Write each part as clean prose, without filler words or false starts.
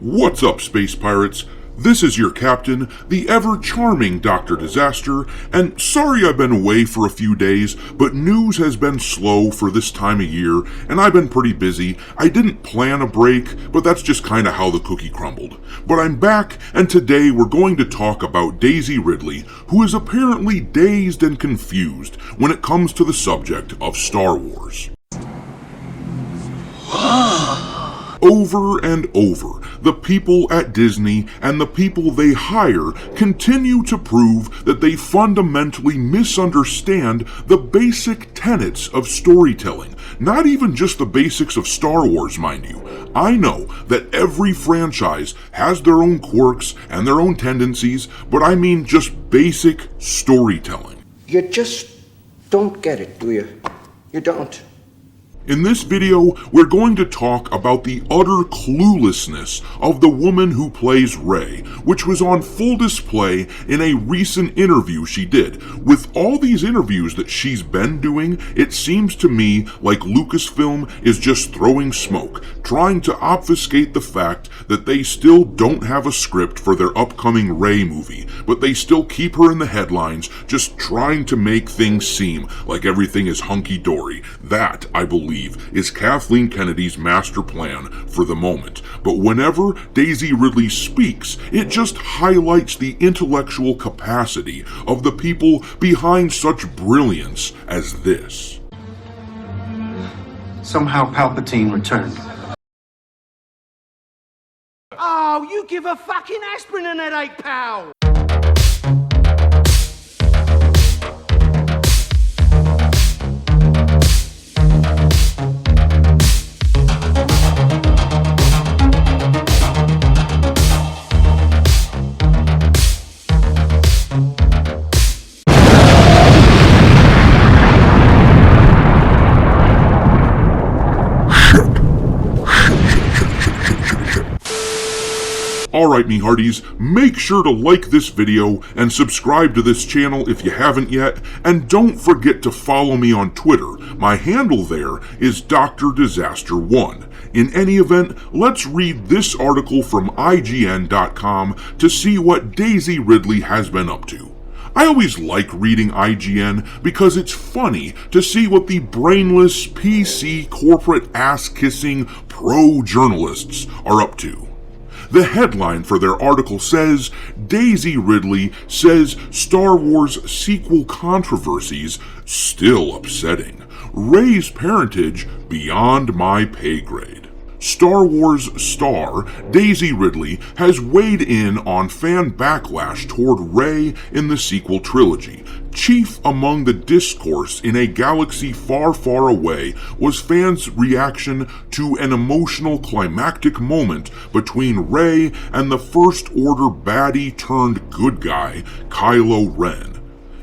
What's up, space pirates? This is your captain, the ever-charming Dr. Disaster, and sorry I've been away for a few days, but news has been slow for this time of year, and I've been pretty busy. I didn't plan a break, but that's just kinda how the cookie crumbled. But I'm back, and today we're going to talk about Daisy Ridley, who is apparently dazed and confused when it comes to the subject of Star Wars. Over and over, the people at Disney and the people they hire continue to prove that they fundamentally misunderstand the basic tenets of storytelling. Not even just the basics of Star Wars, mind you. I know that every franchise has their own quirks and their own tendencies, but I mean just basic storytelling. You just don't get it, do you? You don't. In this video, we're going to talk about the utter cluelessness of the woman who plays Rey, which was on full display in a recent interview she did. With all these interviews that she's been doing, it seems to me like Lucasfilm is just throwing smoke, trying to obfuscate the fact that they still don't have a script for their upcoming Rey movie, but they still keep her in the headlines, just trying to make things seem like everything is hunky-dory. That, I believe, is Kathleen Kennedy's master plan for the moment. But whenever Daisy Ridley speaks, it just highlights the intellectual capacity of the people behind such brilliance as this. Somehow Palpatine returned. Oh, you give a fucking aspirin an headache, pal! Alright, me hearties, make sure to like this video and subscribe to this channel if you haven't yet, and don't forget to follow me on Twitter. My handle there is Dr. Disaster1. In any event, let's read this article from IGN.com to see what Daisy Ridley has been up to. I always like reading IGN because it's funny to see what the brainless, PC, corporate ass-kissing pro-journalists are up to. The headline for their article says, Daisy Ridley says Star Wars sequel controversies still upsetting. Rey's parentage beyond my pay grade. Star Wars star Daisy Ridley has weighed in on fan backlash toward Rey in the sequel trilogy. Chief among the discourse in a galaxy far, far away was fans' reaction to an emotional climactic moment between Rey and the First Order baddie turned good guy, Kylo Ren.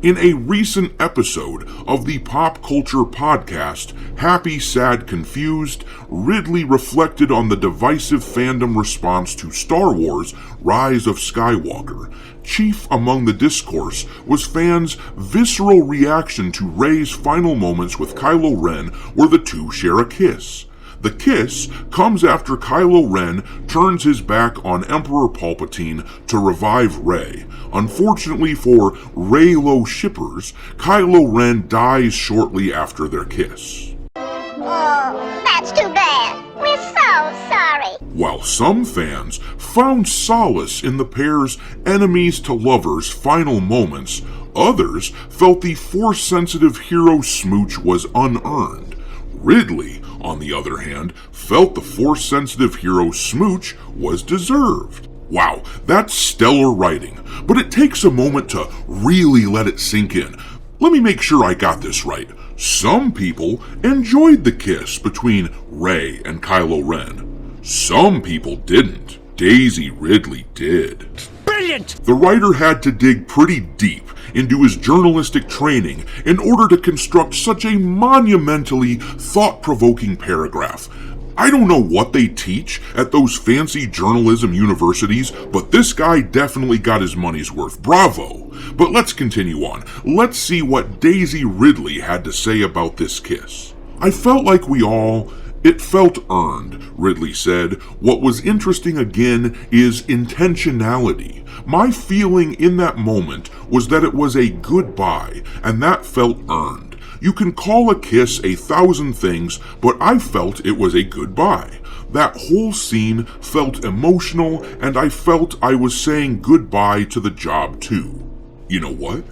In a recent episode of the pop culture podcast Happy, Sad, Confused, Ridley reflected on the divisive fandom response to Star Wars Rise of Skywalker. Chief among the discourse was fans' visceral reaction to Rey's final moments with Kylo Ren where the two share a kiss. The kiss comes after Kylo Ren turns his back on Emperor Palpatine to revive Rey. Unfortunately for Reylo shippers, Kylo Ren dies shortly after their kiss. Oh, that's too bad. We're so sorry. While some fans found solace in the pair's enemies to lovers final moments, others felt the Force-sensitive hero smooch was unearned. Ridley, on the other hand, felt the Force-sensitive hero smooch was deserved. Wow, that's stellar writing, but it takes a moment to really let it sink in. Let me make sure I got this right. Some people enjoyed the kiss between Rey and Kylo Ren. Some people didn't. Daisy Ridley did. Brilliant! The writer had to dig pretty deep into his journalistic training in order to construct such a monumentally thought-provoking paragraph. I don't know what they teach at those fancy journalism universities, but this guy definitely got his money's worth. Bravo! But let's continue on. Let's see what Daisy Ridley had to say about this kiss. I felt like we all, It felt earned, Ridley said. What was interesting again is intentionality. My feeling in that moment was that it was a goodbye, and that felt earned. You can call a kiss 1,000 things, but I felt it was a goodbye. That whole scene felt emotional, and I felt I was saying goodbye to the job too. You know what?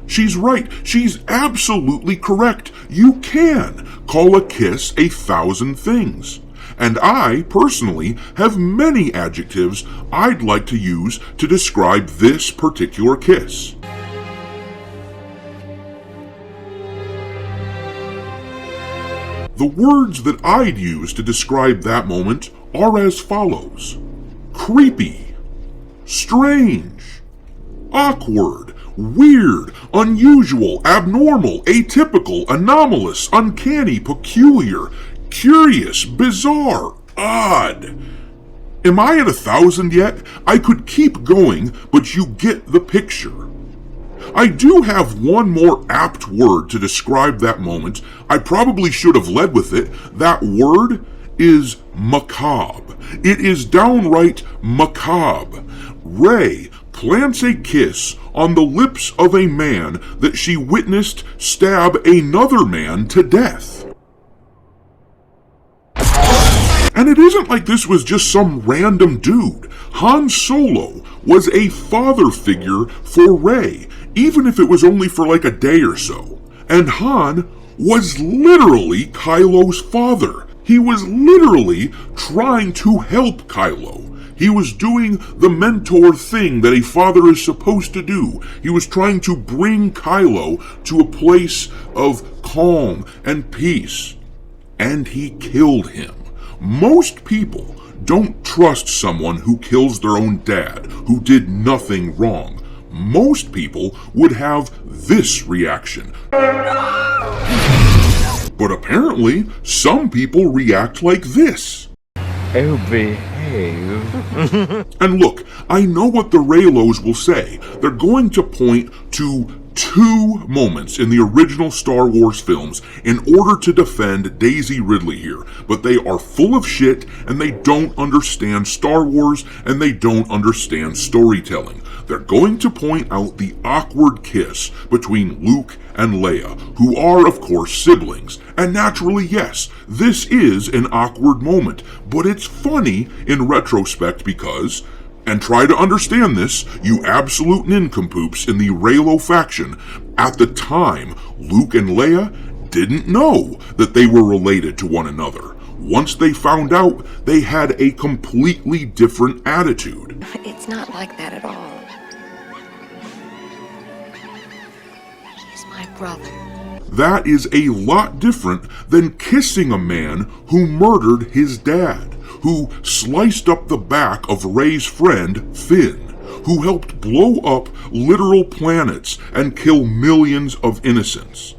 She's right. She's absolutely correct. You can call a kiss 1,000 things. And I, personally, have many adjectives I'd like to use to describe this particular kiss. The words that I'd use to describe that moment are as follows: creepy, strange, awkward, weird, unusual, abnormal, atypical, anomalous, uncanny, peculiar, curious, bizarre, odd. Am I at 1,000 yet? I could keep going, but you get the picture. I do have one more apt word to describe that moment. I probably should have led with it. That word is macabre. It is downright macabre. Ray plants a kiss on the lips of a man that she witnessed stab another man to death. And it isn't like this was just some random dude. Han Solo was a father figure for Rey, even if it was only for like a day or so. And Han was literally Kylo's father. He was literally trying to help Kylo. He was doing the mentor thing that a father is supposed to do. He was trying to bring Kylo to a place of calm and peace. And he killed him. Most people don't trust someone who kills their own dad, who did nothing wrong. Most people would have this reaction. But apparently, some people react like this. Oh, behave. And look, I know what the Reylos will say. They're going to point to 2 moments in the original Star Wars films in order to defend Daisy Ridley here, but they are full of shit and they don't understand Star Wars and they don't understand storytelling. They're going to point out the awkward kiss between Luke and Leia, who are, of course, siblings. And naturally, yes, this is an awkward moment, but it's funny in retrospect because, and try to understand this, you absolute nincompoops in the Reylo faction, at the time, Luke and Leia didn't know that they were related to one another. Once they found out, they had a completely different attitude. It's not like that at all. He's my brother. That is a lot different than kissing a man who murdered his dad, who sliced up the back of Rey's friend, Finn, who helped blow up literal planets and kill millions of innocents.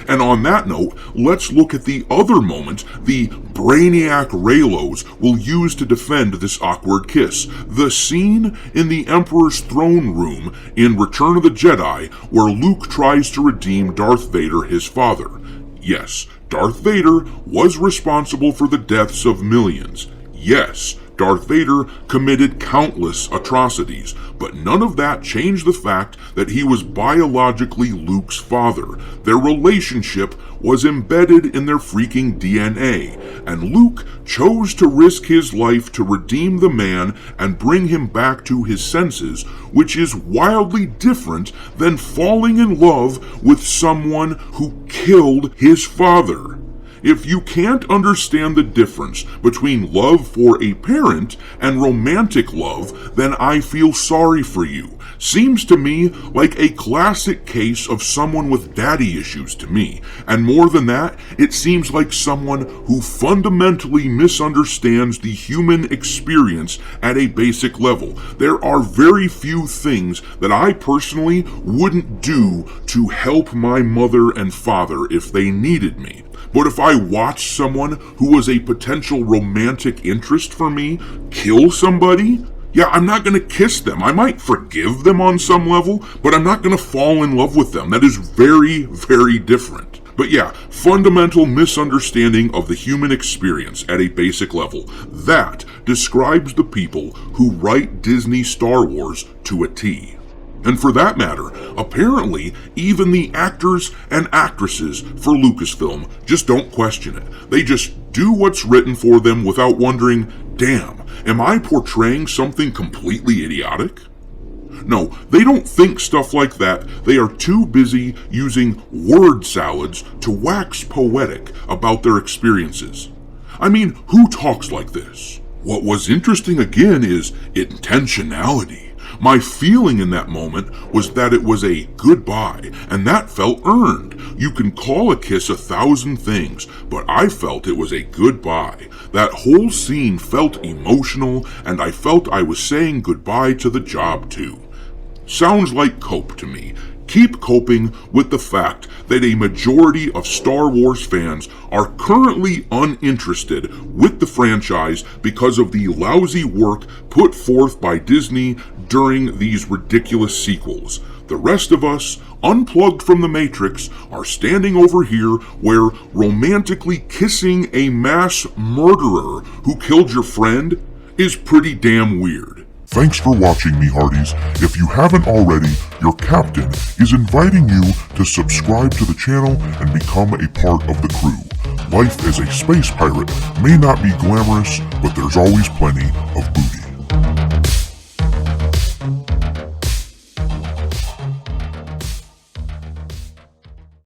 And on that note, let's look at the other moment the brainiac Reylos will use to defend this awkward kiss. The scene in the Emperor's throne room in Return of the Jedi where Luke tries to redeem Darth Vader, his father. Yes, Darth Vader was responsible for the deaths of millions. Yes, Darth Vader committed countless atrocities, but none of that changed the fact that he was biologically Luke's father. Their relationship was embedded in their freaking DNA, and Luke chose to risk his life to redeem the man and bring him back to his senses, which is wildly different than falling in love with someone who killed his father. If you can't understand the difference between love for a parent and romantic love, then I feel sorry for you. Seems to me like a classic case of someone with daddy issues to me. And more than that, it seems like someone who fundamentally misunderstands the human experience at a basic level. There are very few things that I personally wouldn't do to help my mother and father if they needed me. But if I watched someone who was a potential romantic interest for me kill somebody, yeah, I'm not going to kiss them. I might forgive them on some level, but I'm not going to fall in love with them. That is very, very different. But yeah, fundamental misunderstanding of the human experience at a basic level. That describes the people who write Disney Star Wars to a T. And for that matter, apparently, even the actors and actresses for Lucasfilm just don't question it. They just do what's written for them without wondering, damn, am I portraying something completely idiotic? No, they don't think stuff like that. They are too busy using word salads to wax poetic about their experiences. I mean, who talks like this? What was interesting again is intentionality. My feeling in that moment was that it was a goodbye, and that felt earned. You can call a kiss 1,000 things, but I felt it was a goodbye. That whole scene felt emotional, and I felt I was saying goodbye to the job too. Sounds like cope to me. Keep coping with the fact that a majority of Star Wars fans are currently uninterested with the franchise because of the lousy work put forth by Disney during these ridiculous sequels. The rest of us, unplugged from the Matrix, are standing over here where romantically kissing a mass murderer who killed your friend is pretty damn weird. Thanks for watching, me hearties. If you haven't already, your captain is inviting you to subscribe to the channel and become a part of the crew. Life as a space pirate may not be glamorous, but there's always plenty of booty.